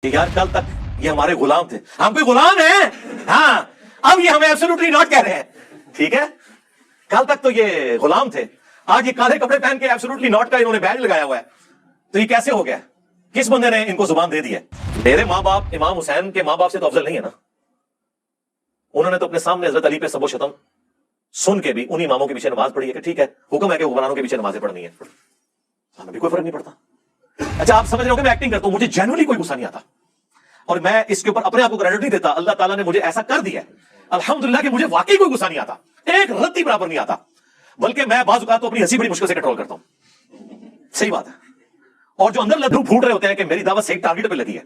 کہ یار کل تک یہ ہمارے غلام تھے، ہم کوئی غلام ہیں؟ ہاں، اب یہ ہمیں ایبسولوٹلی ناٹ کہہ رہے ہیں، ٹھیک ہے؟ کل تک تو یہ غلام تھے، آج یہ کالے کپڑے پہن کے ایبسولوٹلی ناٹ کا انہوں نے بیج لگایا ہوا ہے، تو یہ کیسے ہو گیا؟ کس بندے نے ان کو زبان دے دی ہے؟ میرے ماں باپ امام حسین کے ماں باپ سے تو افضل نہیں ہے نا، انہوں نے تو اپنے سامنے حضرت علی پہ سب و شتم سن کے بھی انہی اماموں کے پیچھے نماز پڑھی ہے کہ ٹھیک ہے، حکم ہے کہ حکمرانوں کے پیچھے نمازیں پڑھنی ہے، ہمیں بھی کوئی فرق نہیں پڑتا۔ اچھا آپ سمجھ رہے ہو کہ میں ایکٹنگ کرتا ہوں، مجھے جینوئنلی کوئی غصہ نہیں آتا، اور میں اس کے اوپر اپنے آپ کو کریڈٹ نہیں دیتا، اللہ تعالیٰ نے مجھے ایسا کر دیا ہے الحمدللہ کہ مجھے واقعی کوئی غصہ نہیں آتا، ایک رتی برابر نہیں آتا، بلکہ میں بعض اوقات تو اپنی ہنسی بڑی مشکل سے کنٹرول کرتا ہوں، صحیح بات ہے، اور جو اندر لڈو پھوٹ رہے ہوتے ہیں کہ میری دعوت صحیح ٹارگٹ پہ لگی ہے،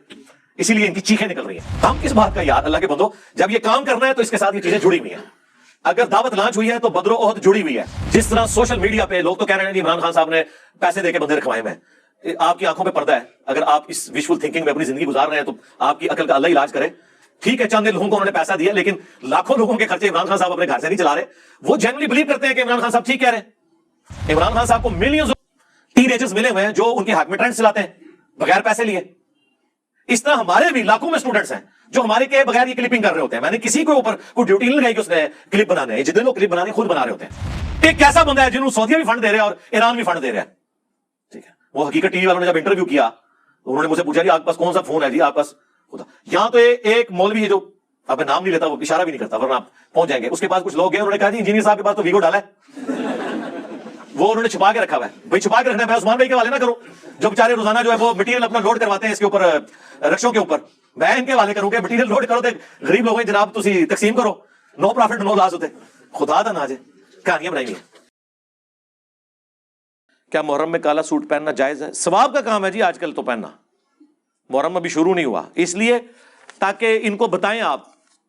اسی لیے ان کی چیخیں نکل رہی ہیں۔ ہم کس بات کا یار اللہ کے بندو، جب یہ کام کرنا ہے تو اس کے ساتھ یہ چیزیں جڑی ہوئی ہیں۔ اگر دعوت لانچ ہوئی ہے تو بدر و احد جڑی ہوئی ہے۔ جس طرح سوشل میڈیا پہ لوگ تو کہہ رہے ہیں کہ عمران خان صاحب نے پیسے دے کے بندے رکھوائے ہیں، آپ کی آنکھوں پہ پردہ ہے، اگر آپ اس وشفل تھنکنگ میں اپنی زندگی گزار رہے ہیں تو آپ کی عقل کا اللہ علاج کرے۔ ٹھیک ہے چند لوگوں کو انہوں نے پیسہ دیا، لیکن لاکھوں لوگوں کے خرچے عمران خان صاحب اپنے گھر سے نہیں چلا رہے، وہ جنرلی بلیو کرتے ہیں کہ عمران خان صاحب ٹھیک کہہ رہے ہیں۔ عمران خان صاحب کو ملینز ٹین ایجرز ملے ہوئے ہیں جو ان کے حق میں ٹرینڈ چلاتے ہیں بغیر پیسے لیے۔ اس طرح ہمارے بھی لاکھوں میں اسٹوڈنٹس ہیں جو ہمارے کے بغیر یہ کلپنگ کر رہے ہوتے ہیں، میں نے کسی کے اوپر کوئی ڈیوٹی نہیں لگائی کہ اس نے کلپ بنانے ہیں، جتنے لوگ کلپ بنانے خود بنا رہے ہوتے ہیں۔ ایک کیسا بندہ ہے جنہوں سعودیہ بھی فنڈ دے رہے ہیں اور ایران بھی فنڈ دے رہے ہیں، ٹھیک ہے؟ وہ حقیقت ٹی وی والوں نے جب انٹرویو کیا تو انہوں نے مجھ سے پوچھا جی آپ کے پاس کون سا فون ہے جی آپ پاس خدا، یہاں تو ایک مولوی ہے جو آپ کا نام نہیں لیتا، وہ اشارہ بھی نہیں کرتا ورنہ آپ پہنچ جائیں گے، اس کے پاس کچھ لوگ گئے، انہوں نے کہا جی انجینئر صاحب کے پاس تو ویگو ڈالا ہے، وہ انہوں نے چھپا کے رکھا ہوا ہے۔ بھائی چھپا کے رکھنا ہے، میں عثمان بھائی کے حوالے نہ کروں جو بیچارے روزانہ جو ہے وہ مٹیریل اپنا لوڈ کرواتے ہیں اس کے اوپر رکشوں کے اوپر، میں ان کے حوالے کروں کہ مٹیریل لوڈ کرو تے غریب لوگوں جناب تسی تقسیم کرو، نو پروفٹ نو لاس ہوتے، خدا دا ناز ہے، کہانیاں بنائی ہیں۔ کیا محرم میں کالا سوٹ پہننا جائز ہے؟ ثواب کا کام ہے جی آج کل تو پہننا، محرم ابھی شروع نہیں ہوا، اس لیے تاکہ ان کو بتائیں آپ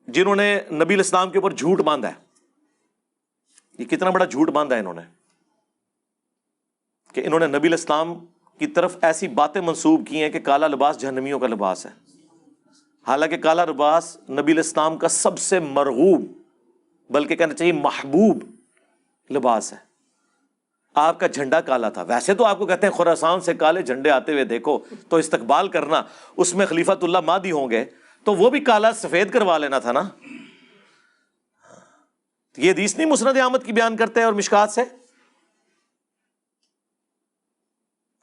جنہوں نے نبی الاسلام کے اوپر جھوٹ باندھا ہے، یہ کتنا بڑا جھوٹ باندھا ہے انہوں نے، کہ انہوں نے نبی الاسلام کی طرف ایسی باتیں منسوب کی ہیں کہ کالا لباس جہنمیوں کا لباس ہے، حالانکہ کالا لباس نبی الاسلام کا سب سے مرغوب بلکہ کہنا چاہیے محبوب لباس ہے۔ آپ کا جھنڈا کالا تھا، ویسے تو آپ کو کہتے ہیں خراسان سے کالے جھنڈے آتے ہوئے دیکھو تو استقبال کرنا، اس میں خلیفۃ اللہ مہدی ہوں گے تو وہ بھی کالا سفید کروا لینا تھا نا۔ یہ حدیث نہیں مسند احمد کی بیان کرتے ہیں اور مشکات سے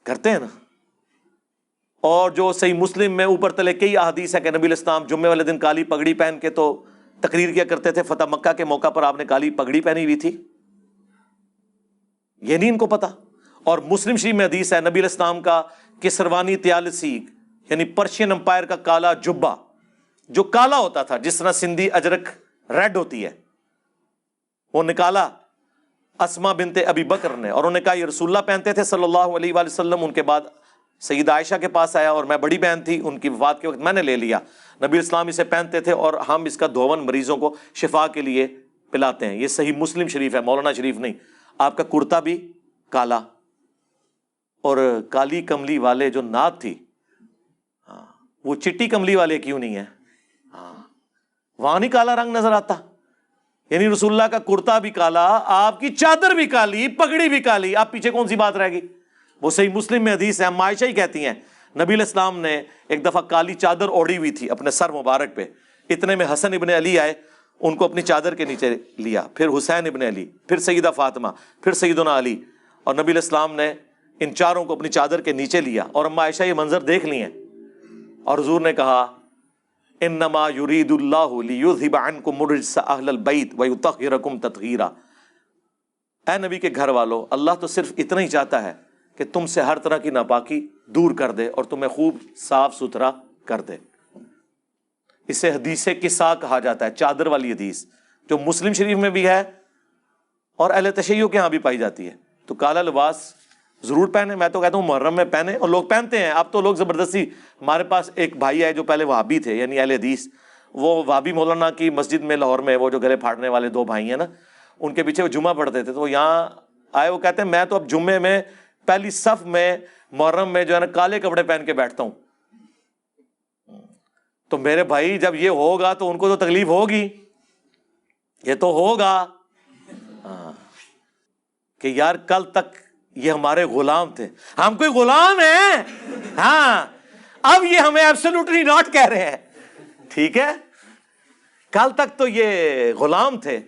کرتے ہیں نا، اور جو صحیح مسلم میں اوپر تلے کئی احادیث ہے کہ نبی الاسلام جمعے والے دن کالی پگڑی پہن کے تو تقریر کیا کرتے تھے، فتح مکہ کے موقع پر آپ نے کالی پگڑی پہنی ہوئی تھی، یہ نہیں ان کو پتا۔ اور مسلم شریف میں حدیث ہے نبی الاسلام کا کسروانی طیالسی یعنی پرشین امپائر کا کالا جبہ جو کالا ہوتا تھا جس طرح سندھی اجرک ریڈ ہوتی ہے، وہ نکالا اسما بنت ابی بکر نے، اور انہوں نے کہا یہ رسول اللہ پہنتے تھے صلی اللہ علیہ وآلہ وسلم، ان کے بعد سیدہ عائشہ کے پاس آیا اور میں بڑی بہن تھی، ان کی وفات کے وقت میں نے لے لیا، نبی اسلام اسے پہنتے تھے اور ہم اس کا دھون مریضوں کو شفا کے لیے پلاتے ہیں۔ یہ صحیح مسلم شریف ہے، مولانا شریف نہیں۔ آپ کا کرتا بھی کالا، اور کالی کملی والے جو نعت تھی، وہ چٹی کملی والے کیوں نہیں ہے؟ وہاں نہیں کالا رنگ نظر آتا؟ یعنی رسول اللہ کا کرتا بھی کالا، آپ کی چادر بھی کالی، پگڑی بھی کالی، آپ پیچھے کون سی بات رہ گئی؟ وہ صحیح مسلم میں حدیث ہے، ہم عائشہ ہی کہتی ہیں نبی علیہ السلام نے ایک دفعہ کالی چادر اوڑھی ہوئی تھی اپنے سر مبارک پہ، اتنے میں حسن ابن علی آئے، ان کو اپنی چادر کے نیچے لیا، پھر حسین ابن علی، پھر سیدہ فاطمہ، پھر سیدنا علی، اور نبی علیہ السلام نے ان چاروں کو اپنی چادر کے نیچے لیا، اور اما عائشہ یہ منظر دیکھ لی ہیں، اور حضور نے کہا انما یرید اللہ لیذھب عنکم الرجس اہل البیت ویطہرکم تطہیرا، اے نبی کے گھر والو، اللہ تو صرف اتنا ہی چاہتا ہے کہ تم سے ہر طرح کی ناپاکی دور کر دے اور تمہیں خوب صاف ستھرا کر دے۔ اسے حدیث کسا کہا جاتا ہے، چادر والی حدیث جو مسلم شریف میں بھی ہے اور اہل تشیع کے ہاں بھی پائی جاتی ہے۔ تو کالا لباس ضرور پہنے، میں تو کہتا ہوں محرم میں پہنے، اور لوگ پہنتے ہیں، اب تو لوگ زبردستی، ہمارے پاس ایک بھائی ہے جو پہلے وہابی تھے یعنی اہل حدیث، وہ وہابی مولانا کی مسجد میں لاہور میں وہ جو گلے پھاڑنے والے دو بھائی ہیں نا، ان کے پیچھے وہ جمعہ پڑھتے تھے، تو وہ یہاں آئے، وہ کہتے ہیں میں تو اب جمعے میں پہلی صف میں محرم میں جو ہے نا کالے کپڑے پہن کے بیٹھتا ہوں۔ تو میرے بھائی جب یہ ہوگا تو ان کو تو تکلیف ہوگی، یہ تو ہوگا کہ یار کل تک یہ ہمارے غلام تھے، ہم کوئی غلام ہیں؟ ہاں، اب یہ ہمیں ایبسولوٹلی ناٹ کہہ رہے ہیں. ٹھیک ہے, کل تک تو یہ غلام تھے,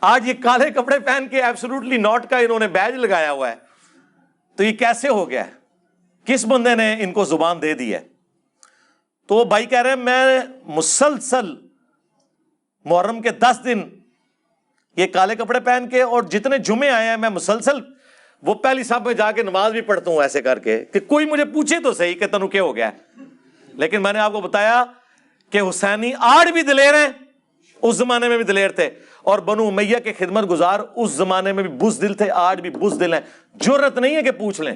آج یہ کالے کپڑے پہن کے ایبسولوٹلی ناٹ کا انہوں نے بیج لگایا ہوا ہے. تو یہ کیسے ہو گیا ہے؟ کس بندے نے ان کو زبان دے دی ہے؟ تو وہ بھائی کہہ رہے ہیں میں مسلسل محرم کے 10 دن یہ کالے کپڑے پہن کے, اور جتنے جمعے آئے ہیں میں مسلسل وہ پہلی صف میں جا کے نماز بھی پڑھتا ہوں ایسے کر کے کہ کوئی مجھے پوچھے تو صحیح کہ تنو کیا ہو گیا. لیکن میں نے آپ کو بتایا کہ حسینی آج بھی دلیر ہیں, اس زمانے میں بھی دلیر تھے, اور بنو امیہ کے خدمت گزار اس زمانے میں بھی بزدل تھے, آج بھی بزدل ہیں. جرت نہیں ہے کہ پوچھ لیں,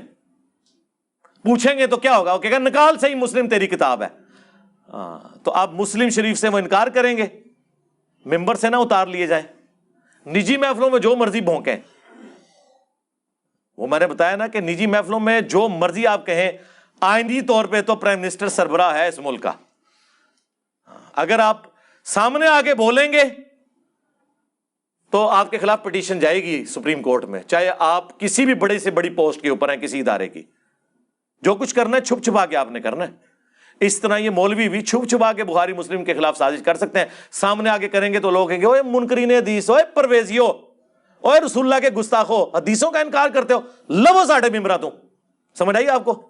پوچھیں گے تو کیا ہوگا, وہ کہے گا نکال صحیح مسلم تیری کتاب ہے. تو آپ مسلم شریف سے وہ انکار کریں گے, ممبر سے نہ اتار لیے جائیں, نجی محفلوں میں جو مرضی بھونکیں. وہ میں نے بتایا نا کہ نجی محفلوں میں جو مرضی آپ کہیں, آئینی طور پہ تو پرائم منسٹر سربراہ ہے اس ملک کا. اگر آپ سامنے آگے بولیں گے تو آپ کے خلاف پٹیشن جائے گی سپریم کورٹ میں, چاہے آپ کسی بھی بڑی سے بڑی پوسٹ کے اوپر ہیں کسی ادارے کی. جو کچھ کرنا ہے چھپ چھپا کے آپ نے کرنا ہے. اس طرح یہ مولوی بھی چھپ چھپا کے بخاری مسلم کے خلاف سازش کر سکتے ہیں, سامنے آگے کریں گے تو لوگ کہیں گے اوے منکرین حدیث, اوے پرویزیو, اوے رسول اللہ کے گستاخو, حدیثوں کا انکار کرتے ہو, لو ساڑھے ممبرا تم. سمجھ آئی آپ کو؟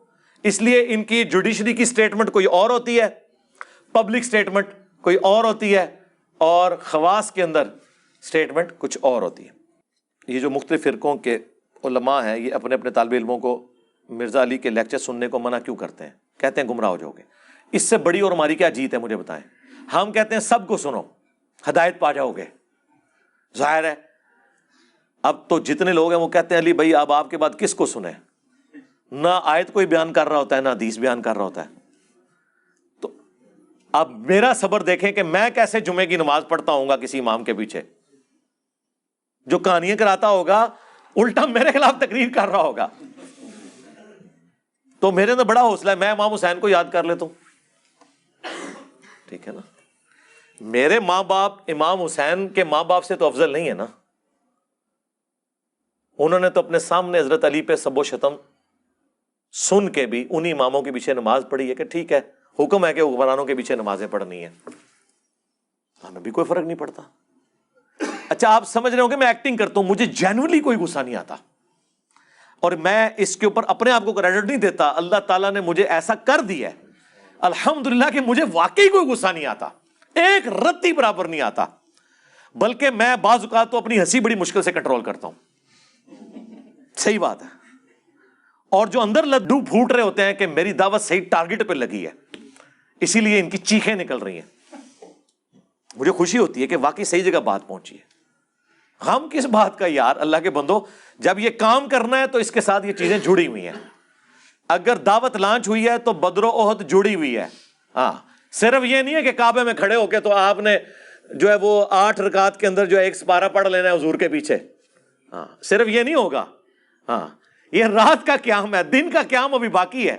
اس لیے ان کی جوڈیشری کی سٹیٹمنٹ کوئی اور ہوتی ہے, پبلک سٹیٹمنٹ کوئی اور ہوتی ہے, اور خواص کے اندر سٹیٹمنٹ کچھ اور ہوتی ہے. یہ جو مختلف فرقوں کے علماء ہیں یہ اپنے اپنے طالب علموں کو مرزا علی کے لیکچر سننے کو منع کیوں کرتے ہیں؟ کہتے ہیں گمراہ ہو جاؤ گے. اس سے بڑی اور ہماری کیا جیت ہے مجھے بتائیں؟ ہم کہتے ہیں سب کو سنو, ہدایت پا جاؤ گے. ظاہر ہے اب تو جتنے لوگ ہیں وہ کہتے ہیں علی بھائی اب آپ کے بعد کس کو سنیں, نہ آیت کوئی بیان کر رہا ہوتا ہے نہ حدیث بیان کر رہا ہوتا ہے. تو اب میرا صبر دیکھیں کہ میں کیسے جمعے کی نماز پڑھتا ہوں گا کسی امام کے پیچھے جو کہانیاں کراتا ہوگا, الٹا میرے خلاف تقریر کر رہا ہوگا. تو میرے اندر بڑا حوصلہ ہے, میں امام حسین کو یاد کر لیتا ہوں. ٹھیک ہے نا, میرے ماں باپ امام حسین کے ماں باپ سے تو افضل نہیں ہے نا. انہوں نے تو اپنے سامنے حضرت علی پہ سب و شتم سن کے بھی انہی اماموں کے پیچھے نماز پڑھی ہے کہ ٹھیک ہے حکم ہے کہ حکمرانوں کے پیچھے نمازیں پڑھنی ہے, ہمیں بھی کوئی فرق نہیں پڑتا. اچھا آپ سمجھ رہے ہو کہ میں ایکٹنگ کرتا ہوں, مجھے جینوئنلی کوئی غصہ نہیں آتا, اور میں اس کے اوپر اپنے آپ کو کریڈٹ نہیں دیتا. اللہ تعالیٰ نے مجھے ایسا کر دیا ہے الحمدللہ کہ مجھے واقعی کوئی غصہ نہیں آتا, ایک رتی برابر نہیں آتا. بلکہ میں بعض اوقات تو اپنی ہنسی بڑی مشکل سے کنٹرول کرتا ہوں. صحیح بات ہے. اور جو اندر لڈو پھوٹ رہے ہوتے ہیں کہ میری دعوت صحیح ٹارگٹ پہ لگی ہے, اسی لیے ان کی چیخیں نکل رہی ہیں. مجھے خوشی ہوتی ہے کہ واقعی صحیح جگہ بات پہنچی ہے. غم کس بات کا یار, اللہ کے بندو, جب یہ کام کرنا ہے تو اس کے ساتھ یہ چیزیں جڑی ہوئی ہیں. اگر دعوت لانچ ہوئی ہے تو بدر و احد جڑی ہوئی ہے. ہاں, صرف یہ نہیں ہے کہ کعبے میں کھڑے ہو کے تو آپ نے جو ہے وہ 8 رکعت کے اندر جو ہے ایک سپارہ پڑھ لینا ہے حضور کے پیچھے. ہاں, صرف یہ نہیں ہوگا. ہاں, یہ رات کا قیام ہے, دن کا قیام ابھی باقی ہے.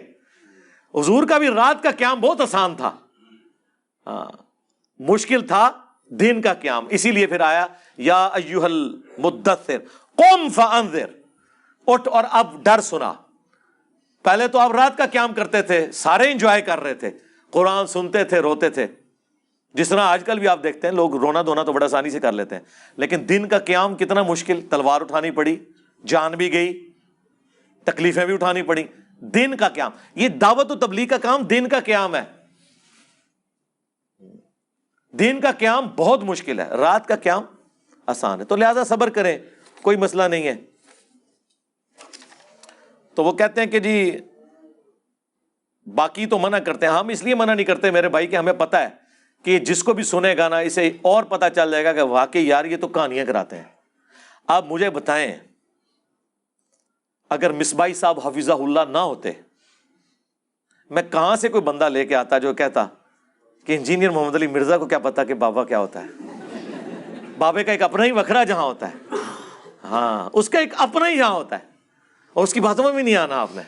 حضور کا بھی رات کا قیام بہت آسان تھا, ہاں مشکل تھا دن کا قیام. اسی لیے پھر آیا یا ایھا المدثر قم فانذر, اٹھ اور اب ڈر سنا. پہلے تو آپ رات کا قیام کرتے تھے, سارے انجوائے کر رہے تھے, قرآن سنتے تھے, روتے تھے. جس طرح آج کل بھی آپ دیکھتے ہیں لوگ رونا دھونا تو بڑا آسانی سے کر لیتے ہیں, لیکن دن کا قیام کتنا مشکل. تلوار اٹھانی پڑی, جان بھی گئی, تکلیفیں بھی اٹھانی پڑی. دن کا قیام, یہ دعوت و تبلیغ کا کام دن کا قیام ہے. دن کا قیام بہت مشکل ہے, رات کا قیام آسان ہے. تو لہذا صبر کریں, کوئی مسئلہ نہیں ہے. تو وہ کہتے ہیں کہ جی باقی تو منع کرتے ہیں. ہم اس لیے منع نہیں کرتے میرے بھائی کہ ہمیں پتہ ہے کہ جس کو بھی سنے گا نا اسے اور پتہ چل جائے گا کہ واقعی یار یہ تو کہانیاں کراتے ہیں. آپ مجھے بتائیں اگر مصباحی صاحب حفظہ اللہ نہ ہوتے, میں کہاں سے کوئی بندہ لے کے آتا جو کہتا کہ انجینئر محمد علی مرزا کو کیا پتا کہ بابا کیا ہوتا ہے. بابے کا ایک اپنا ہی وکھرا جہاں ہوتا ہے, ہاں اس کا ایک اپنا ہی جہاں ہوتا ہے, اور اس کی باتوں میں بھی نہیں آنا آپ نے.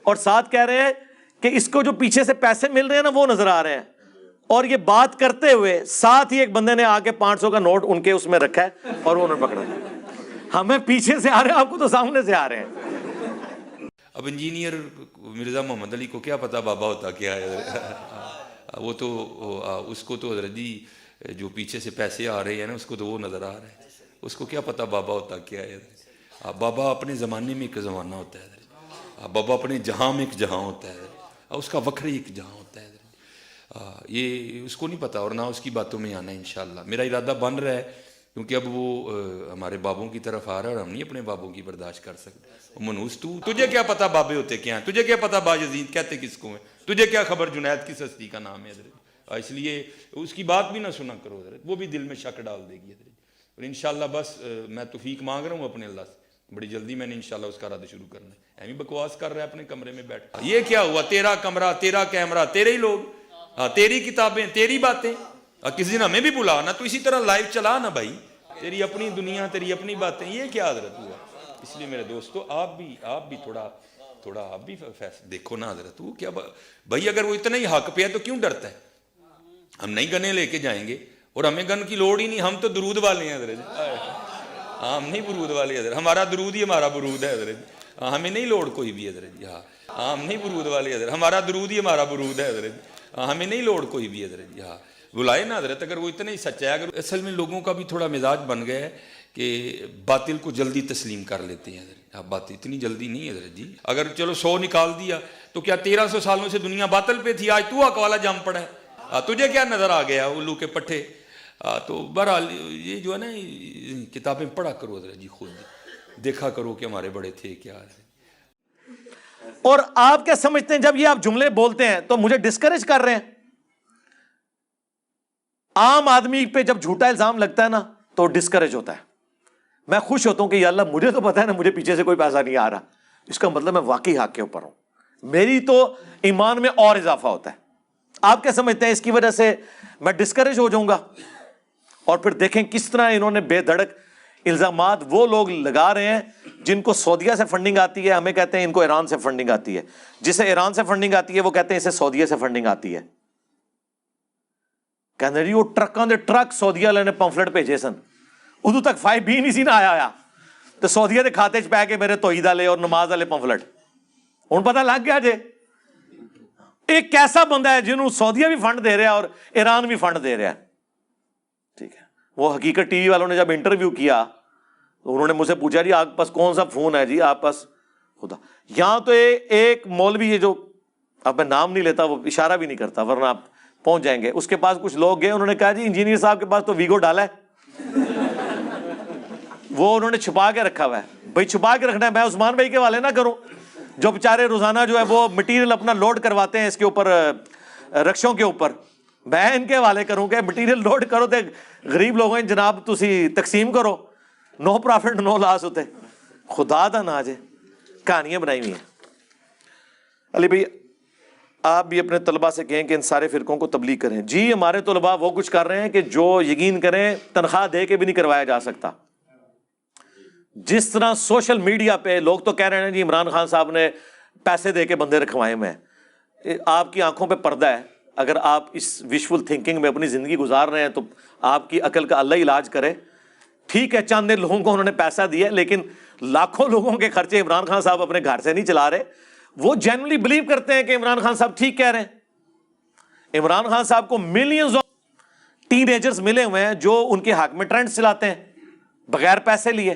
اور ساتھ کہہ رہے ہیں کہ اس کو جو پیچھے سے پیسے مل رہے ہیں نا وہ نظر آ رہے ہیں. اور یہ بات کرتے ہوئے ساتھ ہی ایک بندے نے آ کے 500 کا نوٹ ان کے اس میں رکھا ہے اور وہ انہوں نے پکڑا. ہمیں پیچھے سے آ رہے ہیں, آپ کو تو سامنے سے آ رہے ہیں. اب انجینئر مرزا محمد علی کو کیا پتہ بابا ہوتا کیا ہے؟ وہ تو اس کو تو حضرت جی جو پیچھے سے پیسے آ رہے ہیں نا اس کو تو وہ نظر آ رہا ہے، اس کو کیا پتہ بابا ہوتا کیا ہے؟ بابا اپنے زمانے میں ایک زمانہ ہوتا ہے، بابا اپنے جہاں میں ایک جہاں ہوتا ہے، اس کا وکھرے ایک جہاں ہوتا ہے، یہ اس کو نہیں پتہ اور نہ اس کی باتوں میں آنا ہے انشاءاللہ۔ میرا ارادہ بن رہا ہے کیونکہ اب وہ ہمارے بابوں کی طرف آ رہا ہے اور ہم نہیں اپنے بابوں کی برداشت کر سکتے۔ منوس تجھے کیا پتہ بابے ہوتے کیا ہیں، تجھے کیا پتہ باجزید کہتے کس کو ہیں، تجھے کیا خبر جنید کس ہستی کا نام ہے حضرت، اس لیے اس کی بات بھی نہ سنا کرو حضرت، وہ بھی دل میں شک ڈال دے گی حضرت۔ اور انشاءاللہ بس میں توفیق مانگ رہا ہوں اپنے اللہ سے، بڑی جلدی میں نے انشاءاللہ اس کا رد شروع کرنا ہے۔ ایمی بکواس کر رہا ہے اپنے کمرے میں بیٹھ، یہ کیا ہوا، تیرا کمرہ، تیرا کیمرہ، تیرے ہی لوگ، تیری کتابیں، تیری باتیں، کسی دن ہمیں بھی بلا نا، تو اسی طرح لائیو چلا نا بھائی، تیری اپنی دنیا، تیری اپنی باتیں، یہ کیا حضرت ہوا؟ اس لیے میرے دوستو آپ بھی تھوڑا آپ بھی دیکھو نا حضرت، وہ کیا بھائی، اگر وہ اتنا ہی حق پہ ہے تو کیوں ڈرتا ہے؟ ہم نہیں گنے لے کے جائیں گے اور ہمیں گن کی لوڑ ہی نہیں، ہم تو درود والے ہیں حضرت، ہم نہیں برود والے حضرت، ہمارا درود ہی ہمارا برود ہے حضرت، ہمیں نہیں لوڑ کوئی بھی حضرت، ہم نہیں برود والے حضرت، ہمارا درود ہی ہمارا برود ہے حضرت، ہمیں نہیں لوڑ کوئی بھی حضرت، بلائے نا حضرت، اگر وہ اتنا ہی سچا ہے۔ اگر اصل میں لوگوں کا بھی تھوڑا مزاج بن گیا ہے کہ باطل کو جلدی تسلیم کر لیتے ہیں حضرت، بات اتنی جلدی نہیں حضرت جی، اگر چلو 100 نکال دیا تو کیا 1300 سالوں سے دنیا باطل پہ تھی، آج تو حق والا جم پڑا ہے، تجھے کیا نظر آ گیا الو کے پٹھے؟ تو بہرحال یہ جو ہے نا کتابیں پڑھا کرو حضرت جی، خود دیکھا کرو کہ ہمارے بڑے تھے کیا ہے۔ اور آپ کیا سمجھتے ہیں جب یہ آپ جملے بولتے ہیں تو مجھے ڈسکریج کر رہے ہیں؟ عام آدمی پہ جب جھوٹا الزام لگتا ہے نا تو ڈسکریج ہوتا ہے، میں خوش ہوتا ہوں کہ یا اللہ مجھے تو پتا ہے نا مجھے پیچھے سے کوئی پیسہ نہیں آ رہا، اس کا مطلب میں واقعی حق کے اوپر ہوں، میری تو ایمان میں اور اضافہ ہوتا ہے۔ آپ کیا سمجھتے ہیں اس کی وجہ سے میں ڈسکریج ہو جاؤں گا؟ اور پھر دیکھیں کس طرح انہوں نے بے دھڑک الزامات وہ لوگ لگا رہے ہیں جن کو سعودیہ سے فنڈنگ آتی ہے، ہمیں کہتے ہیں ان کو ایران سے فنڈنگ آتی ہے، جسے ایران سے فنڈنگ آتی ہے وہ کہتے ہیں اسے سعودیہ سے فنڈنگ آتی ہے۔ کہنے رہی وہ ٹرکاں دے ٹرک سعودیہ والے نے پمفلٹ بھیجے سن، ادو تک 5B نہیں سی نہ آیا تو سعودیہ دے کھاتے چ پہ کے میرے توحید والے اور نماز والے پمفلٹ، ہن پتہ لگ گیا جے ایک کیسا بندہ ہے جنہوں سعودیہ بھی فنڈ دے رہا ہے اور ایران بھی فنڈ دے رہا ہے، ٹھیک ہے۔ وہ حقیقت ٹی وی والوں نے جب انٹرویو کیا انہوں نے مجھ سے پوچھا جی آپ کے پاس کون سا فون ہے جی آپ پاس، خدا یہاں تو ایک مولوی ہے جو اب میں نام نہیں لیتا، وہ اشارہ بھی نہیں کرتا ورنہ آپ پہنچ جائیں گے، اس کے پاس کچھ لوگ گئے، انہوں نے کہا جی انجینئر صاحب کے پاس تو ویگو ڈالا ہے، وہ انہوں نے چھپا کے رکھا ہوا ہے۔ بھائی چھپا کے رکھنا ہے، میں عثمان بھائی کے والے نہ کروں جو بیچارے روزانہ جو ہے وہ مٹیریل اپنا لوڈ کرواتے ہیں اس کے اوپر، رکشوں کے اوپر، میں ان کے حوالے کروں کہ مٹیریل لوڈ کرو تے غریب لوگوں جناب تسی تقسیم کرو، نو پرافٹ نو لاس ہوتے، خدا دا نا جے کہانیاں بنائی ہوئی ہیں۔ علی بھائی آپ بھی اپنے طلباء سے کہیں کہ ان سارے فرقوں کو تبلیغ کریں۔ جی ہمارے طلباء وہ کچھ کر رہے ہیں کہ جو یقین کریں تنخواہ دے کے بھی نہیں کروایا جا سکتا۔ جس طرح سوشل میڈیا پہ لوگ تو کہہ رہے ہیں جی عمران خان صاحب نے پیسے دے کے بندے رکھوائے ہوئے ہیں، آپ کی آنکھوں پہ پردہ ہے، اگر آپ اس وشفل تھنکنگ میں اپنی زندگی گزار رہے ہیں تو آپ کی عقل کا اللہ علاج کرے۔ ٹھیک ہے چند لوگوں کو انہوں نے پیسہ دیا لیکن لاکھوں لوگوں کے خرچے عمران خان صاحب اپنے گھر سے نہیں چلا رہے، وہ جینولی بلیو کرتے ہیں کہ عمران خان صاحب ٹھیک کہہ رہے ہیں۔ عمران خان صاحب کو ملینز آف ٹین ایجرز ملے ہوئے ہیں جو ان کے حق میں ٹرینڈ چلاتے ہیں بغیر پیسے لیے۔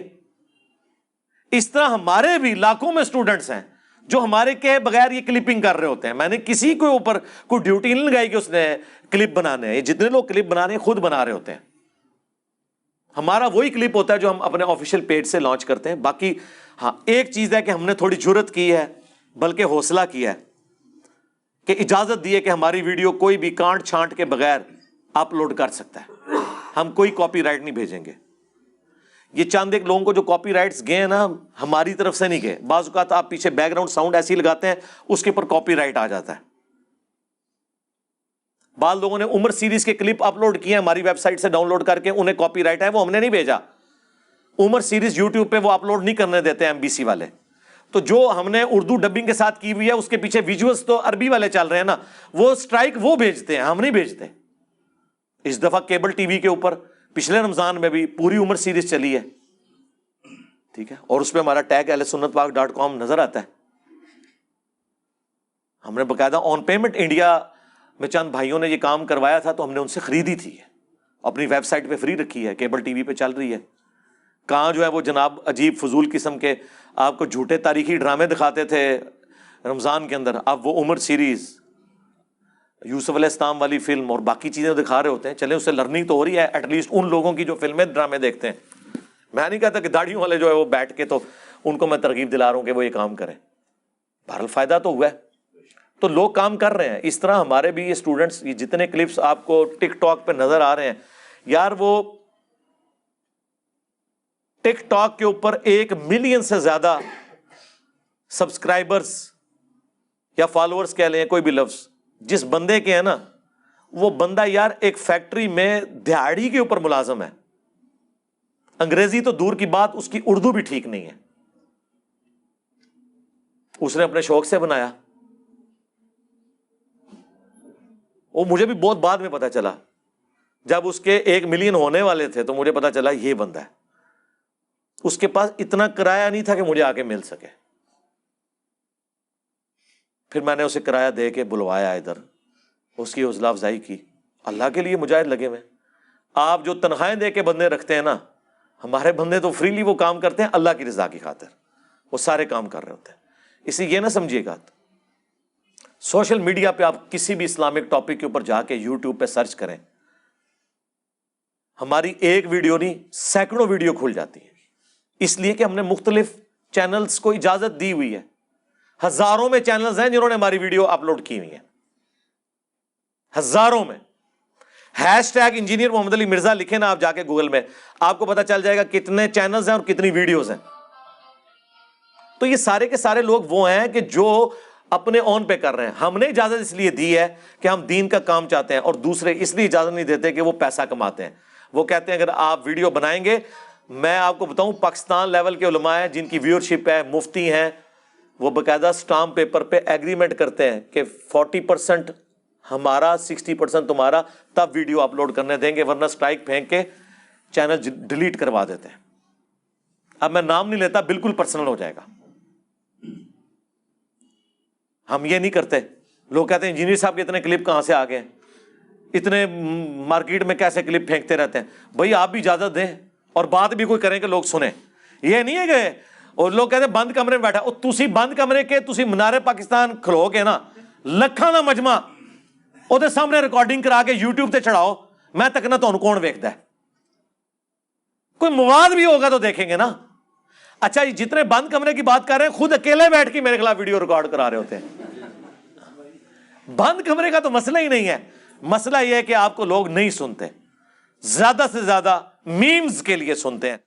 اس طرح ہمارے بھی لاکھوں میں اسٹوڈنٹس ہیں جو ہمارے کے بغیر یہ کلپنگ کر رہے ہوتے ہیں، میں نے کسی کے اوپر کوئی ڈیوٹی نہیں لگائی کہ اس نے کلپ بنانے ہیں، یہ جتنے لوگ کلپ بنا رہے ہیں خود بنا رہے ہوتے ہیں، ہمارا وہی کلپ ہوتا ہے جو ہم اپنے آفیشیل پیج سے لانچ کرتے ہیں۔ باقی ہاں ایک چیز ہے کہ ہم نے تھوڑی جرت کی ہے بلکہ حوصلہ کیا ہے کہ اجازت دی ہے کہ ہماری ویڈیو کوئی بھی کانٹ چھانٹ کے بغیر اپلوڈ کر سکتا ہے، ہم کوئی کاپی رائٹ نہیں بھیجیں گے۔ یہ چند ایک لوگوں کو جو کاپی رائٹس گئے ہیں نا ہماری طرف سے نہیں گئے، بعض اوقات آپ پیچھے بیک گراؤنڈ ساؤنڈ ایسی لگاتے ہیں اس کے اوپر کاپی رائٹ آ جاتا ہے۔ بعض لوگوں نے عمر سیریز کے کلپ اپلوڈ کیے ہیں ہماری ویب سائٹ سے ڈاؤن لوڈ کر کے، انہیں کاپی رائٹ ہے، وہ ہم نے نہیں بھیجا۔ عمر سیریز یوٹیوب پہ وہ اپلوڈ نہیں کرنے دیتے ہیں MBC والے، تو جو ہم نے اردو ڈبنگ کے ساتھ کی ہوئی ہے اس کے پیچھے ویژولز تو عربی والے چل رہے ہیں نا، وہ اسٹرائک وہ بھیجتے ہیں، ہم نہیں بھیجتے۔ اس دفعہ کیبل ٹی وی کے اوپر پچھلے رمضان میں بھی پوری عمر سیریز چلی ہے، ٹھیک ہے، اور اس پہ ہمارا ٹیگ اہلسنت پاک .com نظر آتا ہے۔ ہم نے باقاعدہ آن پیمنٹ انڈیا میں چند بھائیوں نے یہ کام کروایا تھا تو ہم نے ان سے خریدی تھی، اپنی ویب سائٹ پہ فری رکھی ہے، کیبل ٹی وی پہ چل رہی ہے. کہاں جو ہے وہ جناب عجیب فضول قسم کے آپ کو جھوٹے تاریخی ڈرامے دکھاتے تھے رمضان کے اندر، اب وہ عمر سیریز، یوسف علیہ السلام والی فلم اور باقی چیزیں دکھا رہے ہوتے ہیں. چلیں اس سے لرننگ تو ہو رہی ہے ایٹ لیسٹ ان لوگوں کی جو فلمیں ڈرامے دیکھتے ہیں. میں نہیں کہتا کہ داڑھیوں والے جو ہے وہ بیٹھ کے تو ان کو میں ترغیب دلا رہا ہوں کہ وہ یہ کام کریں، بہرحال فائدہ تو ہوا ہے. تو لوگ کام کر رہے ہیں. اس طرح ہمارے بھی یہ اسٹوڈنٹس، یہ جتنے کلپس آپ کو ٹک ٹاک پہ نظر آ رہے ہیں، یار وہ ٹک ٹاک کے اوپر 1 ملین سے زیادہ سبسکرائبرز یا فالوورز کہہ لیں، کوئی بھی لفظ جس بندے کے ہیں نا، وہ بندہ یار ایک فیکٹری میں دہاڑی کے اوپر ملازم ہے. انگریزی تو دور کی بات، اس کی اردو بھی ٹھیک نہیں ہے. اس نے اپنے شوق سے بنایا. وہ مجھے بھی بہت بعد میں پتا چلا، جب اس کے 1 ملین ہونے والے تھے تو مجھے پتا چلا یہ بندہ ہے. اس کے پاس اتنا کرایہ نہیں تھا کہ مجھے آ کے مل سکے. پھر میں نے اسے کرایہ دے کے بلوایا ادھر، اس کی حوصلہ افزائی کی. اللہ کے لیے مجاہد لگے ہوئے. آپ جو تنخواہیں دے کے بندے رکھتے ہیں نا، ہمارے بندے تو فریلی وہ کام کرتے ہیں اللہ کی رضا کی خاطر، وہ سارے کام کر رہے ہوتے ہیں. اسی یہ نہ سمجھیے گا، سوشل میڈیا پہ آپ کسی بھی اسلامک ٹاپک کے اوپر جا کے یوٹیوب پہ سرچ کریں، ہماری ایک ویڈیو نہیں سینکڑوں ویڈیو کھل جاتی ہیں. اس لیے کہ ہم نے مختلف چینلز کو اجازت دی ہوئی ہے. ہزاروں میں چینلز ہیں جنہوں نے ہماری ویڈیو اپلوڈ کی ہوئی ہیں، ہزاروں میں. #، انجینئر محمد علی مرزا لکھیں نا آپ جا کے گوگل میں، آپ کو پتا چل جائے گا کتنے چینلز ہیں اور کتنی ویڈیوز ہیں. تو یہ سارے کے سارے لوگ وہ ہیں کہ جو اپنے اون پہ کر رہے ہیں. ہم نے اجازت اس لیے دی ہے کہ ہم دین کا کام چاہتے ہیں، اور دوسرے اس لیے اجازت نہیں دیتے کہ وہ پیسہ کماتے ہیں. وہ کہتے ہیں اگر آپ ویڈیو بنائیں گے، میں آپ کو بتاؤں پاکستان لیول کے علماء ہیں جن کی ویورشپ ہے، مفتی ہیں، وہ باقاعدہ سٹامپ پیپر پہ ایگریمنٹ کرتے ہیں کہ 40% ہمارا 60% تمہارا، تب ویڈیو اپلوڈ کرنے دیں گے، ورنہ سٹرائک پھینک کے چینل ڈیلیٹ کروا دیتے ہیں. اب میں نام نہیں لیتا، بالکل پرسنل ہو جائے گا. ہم یہ نہیں کرتے. لوگ کہتے ہیں انجینئر صاحب کے اتنے کلپ کہاں سے آ گئے، اتنے مارکیٹ میں کیسے کلپ پھینکتے رہتے ہیں. بھائی آپ بھی اجازت دیں اور بات بھی کوئی کریں کہ لوگ سنیں. یہ نہیں ہے کہ اور لوگ کہتے ہیں بند کمرے میں بیٹھا. تسی بند کمرے کے تسی منارے پاکستان کھلو کے نا لکھاں دا مجمع وہ سامنے ریکارڈنگ کرا کے یوٹیوب تے چڑھاؤ، میں تک نہ تو کون ویکھدا ہے. کوئی مواد بھی ہوگا تو دیکھیں گے نا. اچھا یہ جتنے بند کمرے کی بات کر رہے ہیں خود اکیلے بیٹھ کے میرے خلاف ویڈیو ریکارڈ کرا رہے ہوتے ہیں. بند کمرے کا تو مسئلہ ہی نہیں ہے. مسئلہ یہ ہے کہ آپ کو لوگ نہیں سنتے، زیادہ سے زیادہ میمز کے لیے سنتے ہیں.